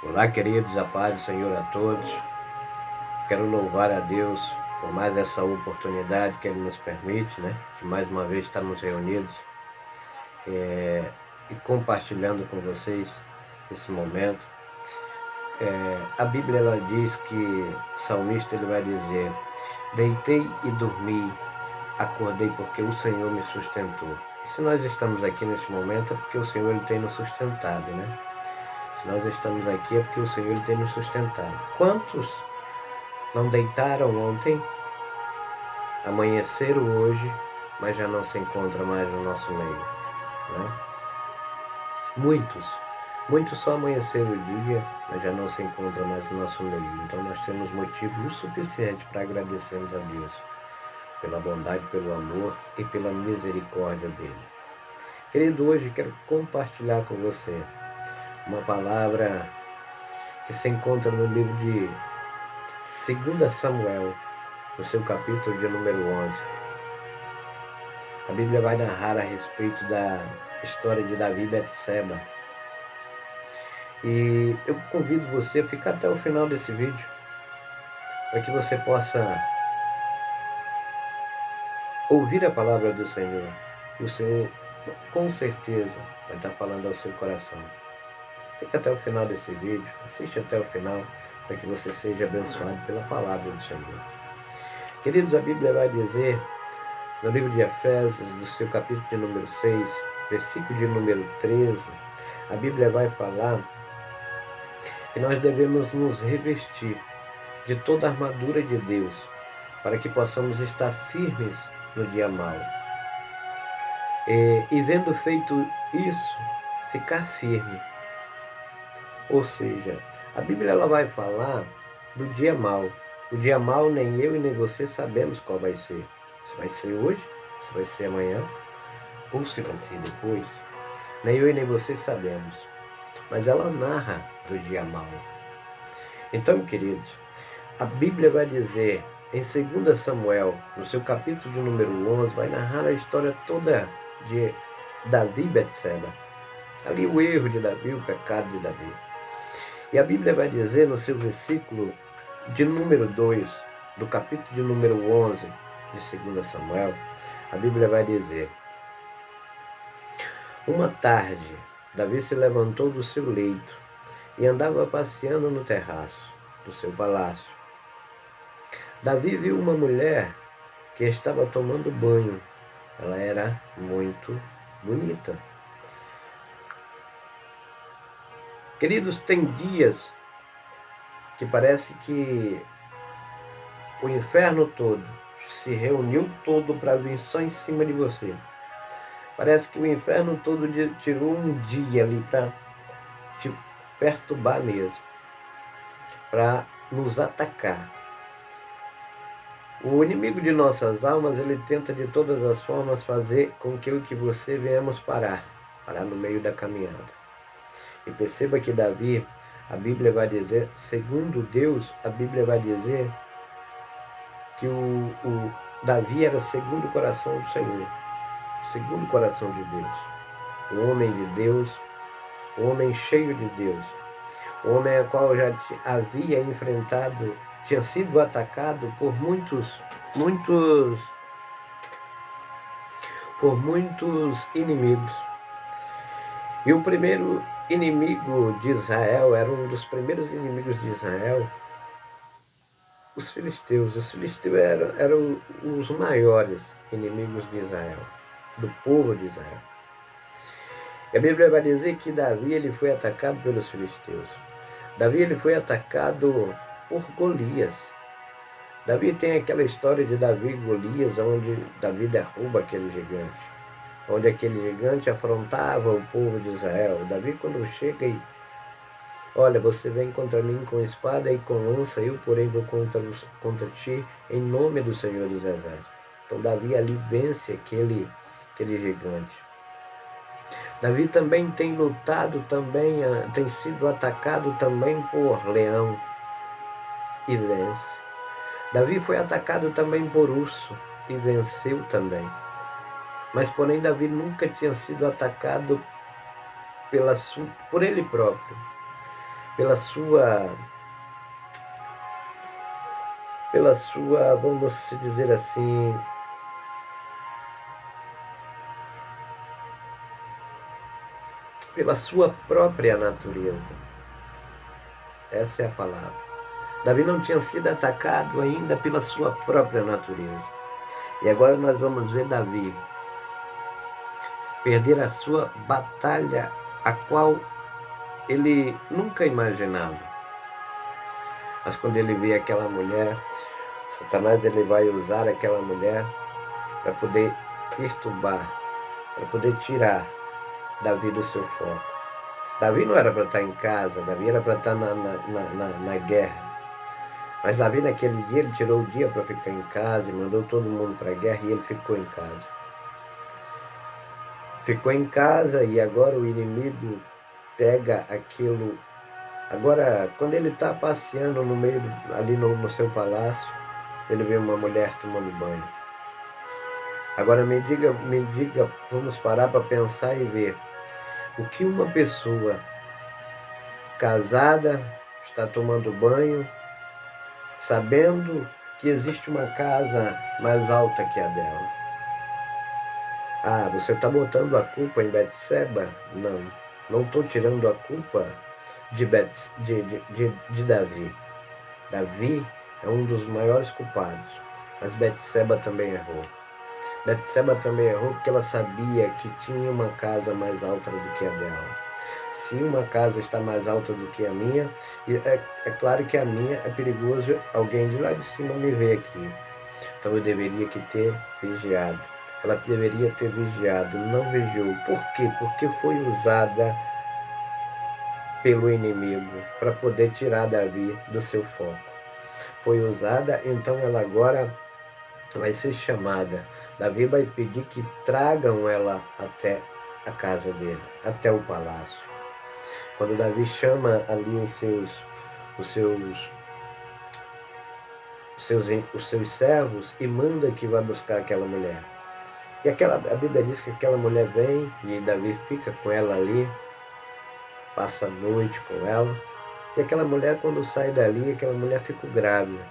Olá, queridos, a paz do Senhor a todos. Quero louvar a Deus por mais essa oportunidade que Ele nos permite, de mais uma vez estarmos reunidos e compartilhando com vocês esse momento. A Bíblia ela diz que o salmista ele vai dizer: deitei e dormi, acordei porque o Senhor me sustentou. E se nós estamos aqui nesse momento é porque o Senhor ele tem nos sustentado, Se nós estamos aqui é porque o Senhor ele tem nos sustentado. Quantos não deitaram ontem, amanheceram hoje, mas já não se encontram mais no nosso meio, Muitos só amanheceram o dia, mas já não se encontram mais no nosso meio. Então nós temos motivo o suficiente para agradecermos a Deus pela bondade, pelo amor e pela misericórdia dele. Querido, hoje quero compartilhar com você uma palavra que se encontra no livro de 2 Samuel, no seu capítulo de número 11. A Bíblia vai narrar a respeito da história de Davi e Betseba. E eu convido você a ficar até o final desse vídeo, para que você possa ouvir a palavra do Senhor. E o Senhor, com certeza, vai estar falando ao seu coração. Fica até o final desse vídeo, assiste até o final, para que você seja abençoado pela palavra do Senhor. Queridos, a Bíblia vai dizer, no livro de Efésios, no seu capítulo de número 6, versículo de número 13, a Bíblia vai falar que nós devemos nos revestir de toda a armadura de Deus, para que possamos estar firmes no dia mau. E vendo feito isso, ficar firme. Ou seja, a Bíblia ela vai falar do dia mau. O dia mau nem eu e nem você sabemos qual vai ser. Se vai ser hoje, se vai ser amanhã, ou se vai ser depois. Nem eu e nem você sabemos. Mas ela narra do dia mau. Então, queridos, a Bíblia vai dizer, em 2 Samuel, no seu capítulo de número 11, vai narrar a história toda de Davi e Betseba. Ali o erro de Davi, o pecado de Davi. E a Bíblia vai dizer no seu versículo de número 2, do capítulo de número 11 de 2 Samuel, a Bíblia vai dizer: uma tarde, Davi se levantou do seu leito e andava passeando no terraço do seu palácio. Davi viu uma mulher que estava tomando banho. Ela era muito bonita. Queridos, tem dias que parece que o inferno todo se reuniu todo para vir só em cima de você. Parece que o inferno todo tirou um dia ali para te perturbar mesmo, para nos atacar. O inimigo de nossas almas, ele tenta de todas as formas fazer com que eu e que você venhamos parar no meio da caminhada. E perceba que Davi, a Bíblia vai dizer, segundo Deus, a Bíblia vai dizer que o Davi era segundo o coração do Senhor, segundo o coração de Deus. Um homem de Deus, um homem cheio de Deus, um homem a qual já havia enfrentado, tinha sido atacado por muitos inimigos. E o primeiro inimigo de Israel, era um dos primeiros inimigos de Israel, os filisteus. Os filisteus eram os maiores inimigos de Israel, do povo de Israel. E a Bíblia vai dizer que Davi ele foi atacado pelos filisteus. Davi ele foi atacado por Golias. Davi tem aquela história de Davi e Golias, onde Davi derruba aquele gigante, onde aquele gigante afrontava o povo de Israel. Davi, quando chega e olha, você vem contra mim com espada e com lança, eu porém vou contra ti em nome do Senhor dos Exércitos. Então Davi ali vence aquele gigante. Davi também tem lutado, tem sido atacado também por leão e vence. Davi foi atacado também por urso e venceu também. Mas porém Davi nunca tinha sido atacado por ele próprio. pela sua, vamos dizer assim, pela sua própria natureza. Essa é a palavra. Davi não tinha sido atacado ainda pela sua própria natureza. E agora nós vamos ver Davi perder a sua batalha, a qual ele nunca imaginava. Mas quando ele vê aquela mulher, Satanás ele vai usar aquela mulher para poder perturbar, para poder tirar Davi do seu foco. Davi não era para estar em casa, Davi era para estar na guerra. Mas Davi naquele dia, ele tirou o dia para ficar em casa e mandou todo mundo para a guerra e ele ficou em casa. Ficou em casa e agora o inimigo pega aquilo. Agora, quando ele está passeando no meio, ali no seu palácio, ele vê uma mulher tomando banho. Agora me diga, vamos parar para pensar e ver o que uma pessoa casada está tomando banho, sabendo que existe uma casa mais alta que a dela. Ah, você está botando a culpa em Betseba? Não estou tirando a culpa de Davi. Davi é um dos maiores culpados, mas Betseba também errou. Betseba também errou porque ela sabia que tinha uma casa mais alta do que a dela. Se uma casa está mais alta do que a minha, é claro que a minha é perigoso alguém de lá de cima me ver aqui. Então eu deveria que ter vigiado. Ela deveria ter vigiado, não vigiou. Por quê? Porque foi usada pelo inimigo para poder tirar Davi do seu foco. Foi usada, então ela agora vai ser chamada. Davi vai pedir que tragam ela até a casa dele, até o palácio. Quando Davi chama ali os seus servos e manda que vá buscar aquela mulher. E a Bíblia diz que aquela mulher vem e Davi fica com ela ali, passa a noite com ela. E aquela mulher, quando sai dali, aquela mulher fica grávida.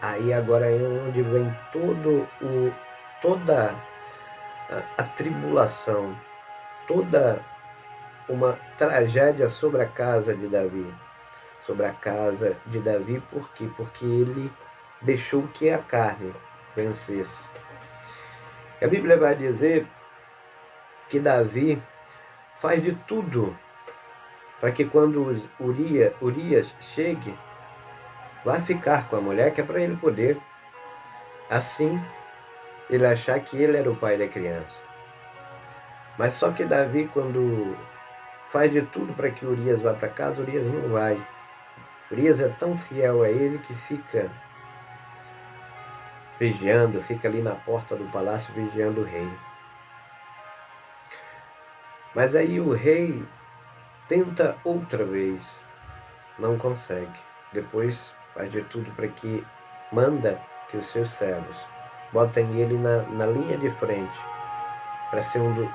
Aí agora é onde vem toda a tribulação, toda uma tragédia sobre a casa de Davi. Sobre a casa de Davi, por quê? Porque ele deixou que a carne vencesse. A Bíblia vai dizer que Davi faz de tudo para que quando Urias chegue, vá ficar com a mulher, que é para ele poder, assim, ele achar que ele era o pai da criança. Mas só que Davi, quando faz de tudo para que Urias vá para casa, Urias não vai. Urias é tão fiel a ele que fica vigiando, fica ali na porta do palácio vigiando o rei. Mas aí o rei tenta outra vez, não consegue. Depois faz de tudo para que manda que os seus servos botem ele na linha de frente para ser um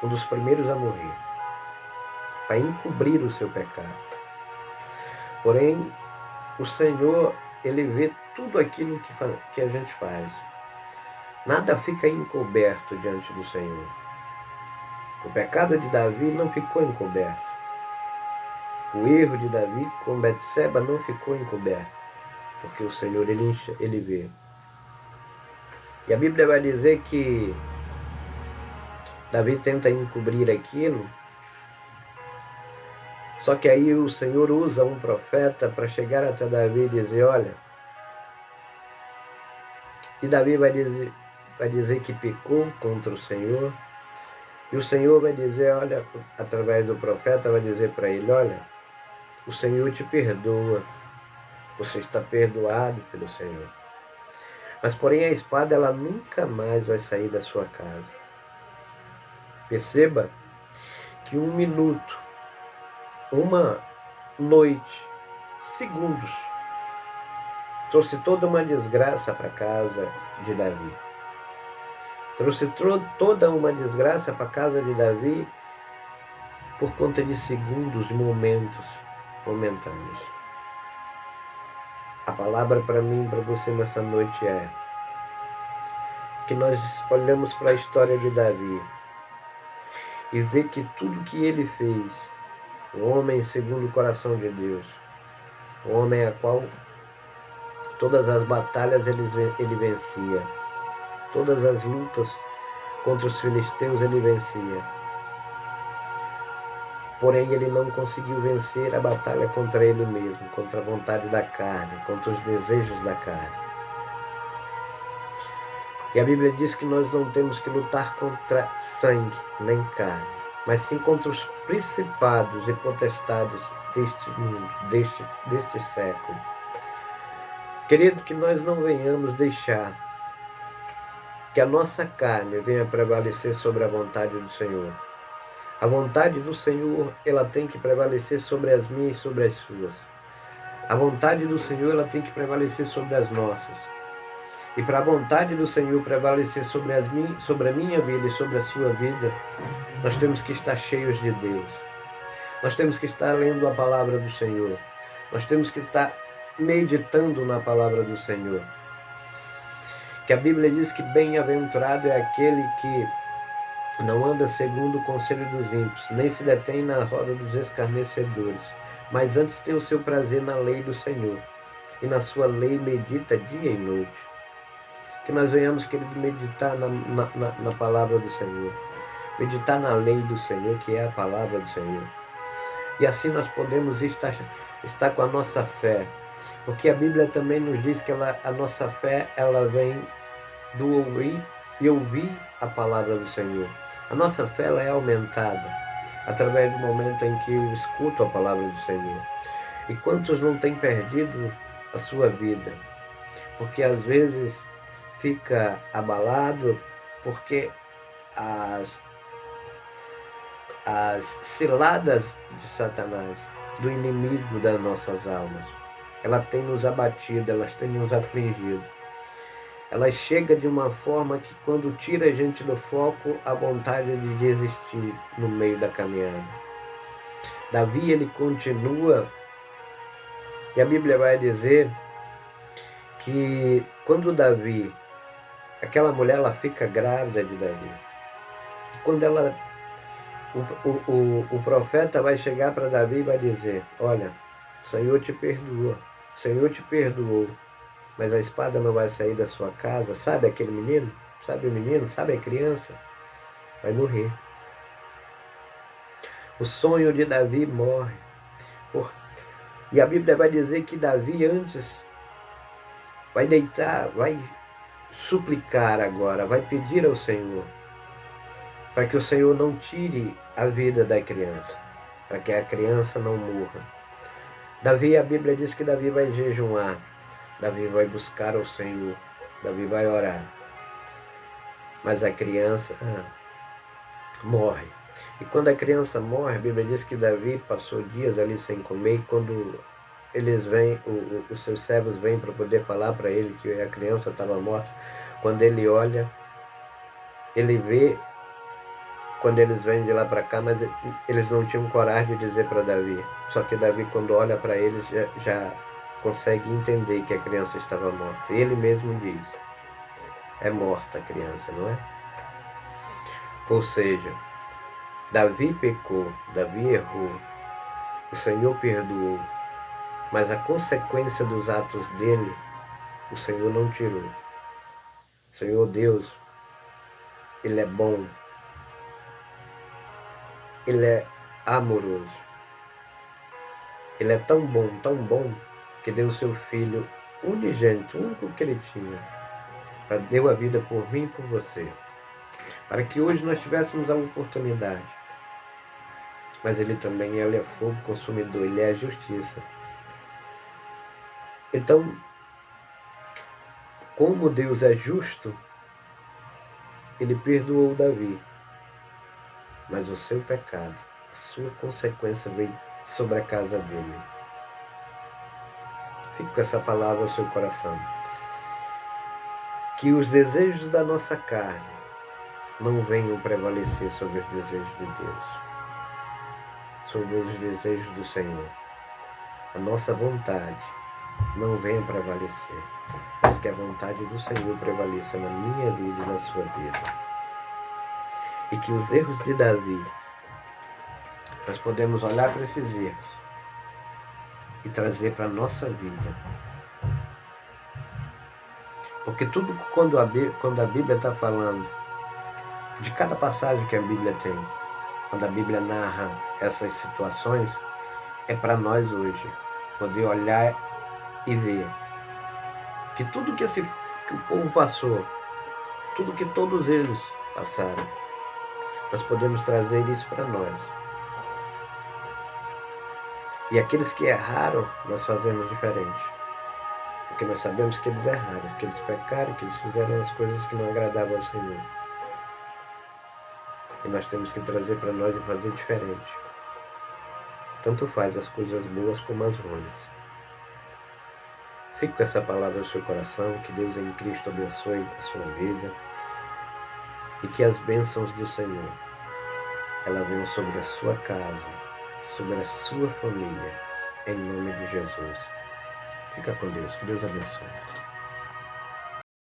dos primeiros a morrer, para encobrir o seu pecado. Porém, o Senhor, ele vê tudo aquilo que a gente faz. Nada fica encoberto diante do Senhor. O pecado de Davi não ficou encoberto. O erro de Davi com Betseba não ficou encoberto, porque o Senhor, ele vê. E a Bíblia vai dizer que Davi tenta encobrir aquilo, só que aí o Senhor usa um profeta para chegar até Davi e dizer, olha, e Davi vai dizer que pecou contra o Senhor, e o Senhor vai dizer, olha, através do profeta, vai dizer para ele, olha, o Senhor te perdoa, você está perdoado pelo Senhor. Mas, porém, a espada, ela nunca mais vai sair da sua casa. Perceba que 1 minuto, uma noite, segundos, trouxe toda uma desgraça para a casa de Davi. Trouxe toda uma desgraça para a casa de Davi por conta de segundos, de momentos. momentâneos. A palavra para mim e para você nessa noite é que nós olhamos para a história de Davi e vê que tudo que ele fez, o homem segundo o coração de Deus, o homem a qual todas as batalhas ele vencia, todas as lutas contra os filisteus ele vencia. Porém, ele não conseguiu vencer a batalha contra ele mesmo, contra a vontade da carne, contra os desejos da carne. E a Bíblia diz que nós não temos que lutar contra sangue nem carne, mas sim contra os principados e potestades deste mundo, deste século. Querido, que nós não venhamos deixar que a nossa carne venha prevalecer sobre a vontade do Senhor. A vontade do Senhor, ela tem que prevalecer sobre as minhas e sobre as suas. A vontade do Senhor, ela tem que prevalecer sobre as nossas. E para a vontade do Senhor prevalecer sobre a minha vida e sobre a sua vida, nós temos que estar cheios de Deus. Nós temos que estar lendo a palavra do Senhor. Nós temos que estar meditando na palavra do Senhor. Que a Bíblia diz que bem-aventurado é aquele que não anda segundo o conselho dos ímpios, nem se detém na roda dos escarnecedores, mas antes tem o seu prazer na lei do Senhor, e na sua lei medita dia e noite. Que nós venhamos, querido, meditar na palavra do Senhor, meditar na lei do Senhor, que é a palavra do Senhor. E assim nós podemos estar com a nossa fé, porque a Bíblia também nos diz que a nossa fé, ela vem do ouvir e ouvir a palavra do Senhor. A nossa fé, ela é aumentada através do momento em que eu escuto a palavra do Senhor. E quantos não têm perdido a sua vida? Porque às vezes fica abalado porque as ciladas de Satanás, do inimigo das nossas almas, ela tem nos abatido, elas têm nos afligido. Ela chega de uma forma que quando tira a gente do foco, a vontade de desistir no meio da caminhada. Davi, ele continua, e a Bíblia vai dizer que quando Davi, aquela mulher, ela fica grávida de Davi. Quando o profeta vai chegar para Davi e vai dizer: olha, o Senhor te perdoa, o Senhor te perdoou, mas a espada não vai sair da sua casa. Sabe aquele menino? Sabe o menino? Sabe a criança? Vai morrer. O sonho de Davi morre. E a Bíblia vai dizer que Davi antes vai deitar, vai suplicar agora, vai pedir ao Senhor para que o Senhor não tire a vida da criança, para que a criança não morra. Davi, a Bíblia diz que Davi vai jejuar, Davi vai buscar ao Senhor, Davi vai orar. Mas a criança morre. E quando a criança morre, a Bíblia diz que Davi passou dias ali sem comer, e quando eles vêm, os seus servos vêm para poder falar para ele que a criança estava morta, quando ele olha, ele vê, quando eles vêm de lá para cá, mas eles não tinham coragem de dizer para Davi. Só que Davi, quando olha para eles, já consegue entender que a criança estava morta. E ele mesmo diz: é morta a criança, não é? Ou seja, Davi pecou, Davi errou, o Senhor perdoou, mas a consequência dos atos dele, o Senhor não tirou. O Senhor Deus, Ele é bom, Ele é amoroso, Ele é tão bom, que deu o seu Filho unigênito, o único que Ele tinha, deu a vida por mim e por você, para que hoje nós tivéssemos a oportunidade. Mas Ele também, Ele é fogo consumidor, Ele é a justiça. Então, como Deus é justo, Ele perdoou Davi, mas o seu pecado, a sua consequência veio sobre a casa dele. Fique com essa palavra no seu coração. Que os desejos da nossa carne não venham prevalecer sobre os desejos de Deus, sobre os desejos do Senhor. a nossa vontade não venha prevalecer, mas que a vontade do Senhor prevaleça na minha vida e na sua vida. E que os erros de Davi, nós podemos olhar para esses erros e trazer para a nossa vida. Porque tudo quando a Bíblia está falando, de cada passagem que a Bíblia tem, quando a Bíblia narra essas situações, é para nós hoje poder olhar e ver que tudo que o povo passou, tudo que todos eles passaram, nós podemos trazer isso para nós. E aqueles que erraram, nós fazemos diferente. Porque nós sabemos que eles erraram, que eles pecaram, que eles fizeram as coisas que não agradavam ao Senhor. E nós temos que trazer para nós e fazer diferente. Tanto faz as coisas boas como as ruins. Fique com essa palavra no seu coração, que Deus em Cristo abençoe a sua vida e que as bênçãos do Senhor, ela venham sobre a sua casa, sobre a sua família, em nome de Jesus. Fica com Deus, que Deus abençoe.